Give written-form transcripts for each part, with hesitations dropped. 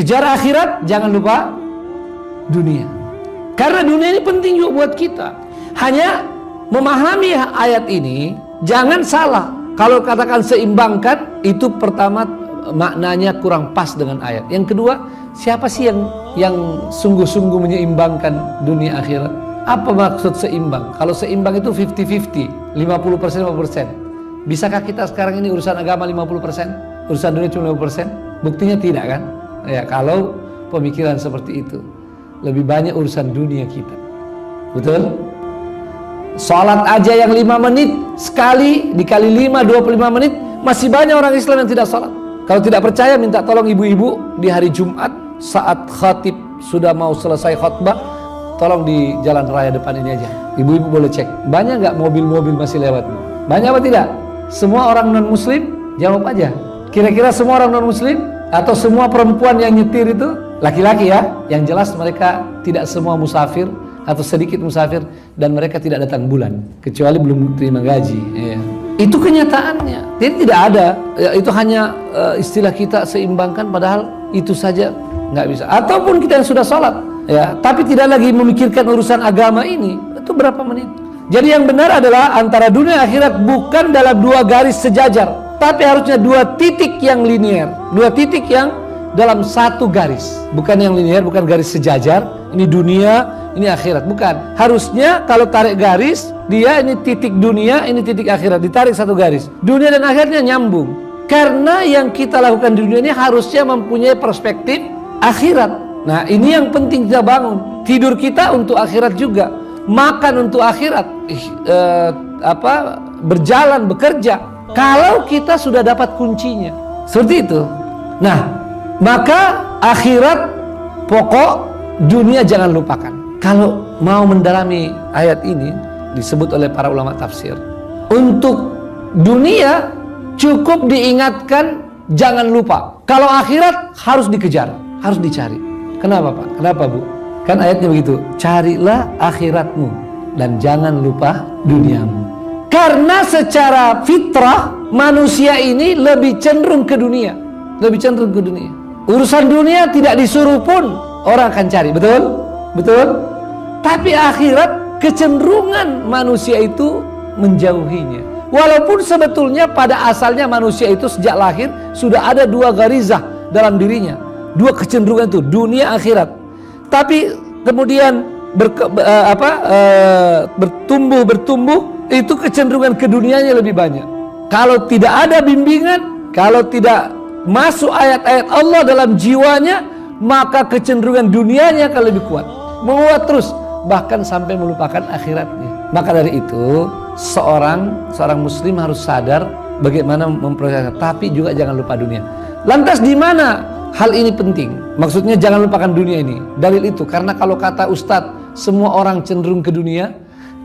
Kejar akhirat, jangan lupa dunia. Karena dunia ini penting juga buat kita. Hanya memahami ayat ini, jangan salah. Kalau katakan seimbangkan, itu pertama maknanya kurang pas dengan ayat. Yang kedua, siapa sih yang sungguh-sungguh menyeimbangkan dunia akhirat? Apa maksud seimbang? Kalau seimbang itu 50-50, 50% 50%. Bisakah kita sekarang ini urusan agama 50%, urusan dunia cuma 50%? Buktinya tidak kan? Ya, kalau pemikiran seperti itu, lebih banyak urusan dunia kita. Betul? Salat aja yang 5 menit sekali dikali 5 25 menit, masih banyak orang Islam yang tidak salat. Kalau tidak percaya, minta tolong ibu-ibu di hari Jumat saat khatib sudah mau selesai khutbah, tolong di jalan raya depan ini aja. Ibu-ibu boleh cek, banyak nggak mobil-mobil masih lewat? Banyak apa tidak? Semua orang non-muslim? Jawab aja. Kira-kira semua orang non-muslim? Atau semua perempuan yang nyetir itu laki-laki ya? Yang jelas mereka tidak semua musafir atau sedikit musafir, dan mereka tidak datang bulan kecuali belum terima gaji ya. Itu kenyataannya. Jadi tidak ada ya, itu hanya istilah kita seimbangkan, padahal itu saja nggak bisa. Ataupun kita yang sudah sholat ya, tapi tidak lagi memikirkan urusan agama ini, itu berapa menit. Jadi yang benar adalah antara dunia akhirat bukan dalam dua garis sejajar, tapi harusnya dua titik yang linier, dua titik yang dalam satu garis, bukan yang linier, bukan garis sejajar. Ini dunia, ini akhirat, bukan. Harusnya kalau tarik garis, dia ini titik dunia, ini titik akhirat, ditarik satu garis. Dunia dan akhiratnya nyambung. Karena yang kita lakukan di dunia ini harusnya mempunyai perspektif akhirat. Nah, ini yang penting kita bangun. Tidur kita untuk akhirat juga, makan untuk akhirat, berjalan, bekerja. Kalau kita sudah dapat kuncinya, seperti itu. Nah, maka akhirat pokok, dunia jangan lupakan. Kalau mau mendalami ayat ini, disebut oleh para ulama tafsir, untuk dunia cukup diingatkan jangan lupa. Kalau akhirat harus dikejar, harus dicari. Kenapa Pak? Kenapa Bu? Kan ayatnya begitu, carilah akhiratmu dan jangan lupa duniamu. Karena secara fitrah manusia ini lebih cenderung ke dunia, lebih cenderung ke dunia. Urusan dunia tidak disuruh pun orang akan cari, betul? Betul? Tapi akhirat kecenderungan manusia itu menjauhinya. Walaupun sebetulnya pada asalnya manusia itu sejak lahir sudah ada dua garizah dalam dirinya, dua kecenderungan itu, dunia akhirat. Tapi kemudian bertumbuh itu kecenderungan ke dunianya lebih banyak. Kalau tidak ada bimbingan, kalau tidak masuk ayat-ayat Allah dalam jiwanya, maka kecenderungan dunianya akan lebih kuat, menguat terus, bahkan sampai melupakan akhiratnya. Maka dari itu seorang muslim harus sadar bagaimana memproses, tapi juga jangan lupa dunia. Lantas di mana hal ini penting? Maksudnya jangan lupakan dunia ini. Dalil itu karena kalau kata Ustadz semua orang cenderung ke dunia,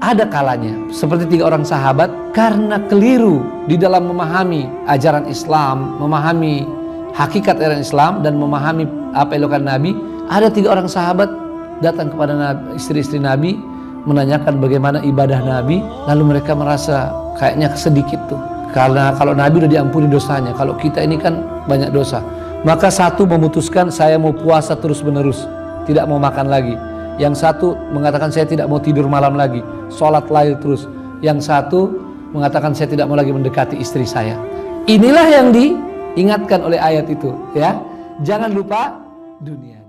ada kalanya seperti 3 orang sahabat karena keliru di dalam memahami ajaran Islam, memahami hakikat ajaran Islam dan memahami apa yang dilakukan Nabi. Ada 3 orang sahabat datang kepada istri-istri Nabi menanyakan bagaimana ibadah Nabi, lalu mereka merasa kayaknya sedikit tuh. Karena kalau Nabi udah diampuni dosanya, kalau kita ini kan banyak dosa. Maka satu memutuskan saya mau puasa terus-menerus, tidak mau makan lagi. Yang satu mengatakan saya tidak mau tidur malam lagi, sholat lail terus. Yang satu mengatakan saya tidak mau lagi mendekati istri saya. Inilah yang diingatkan oleh ayat itu ya. Jangan lupa dunia.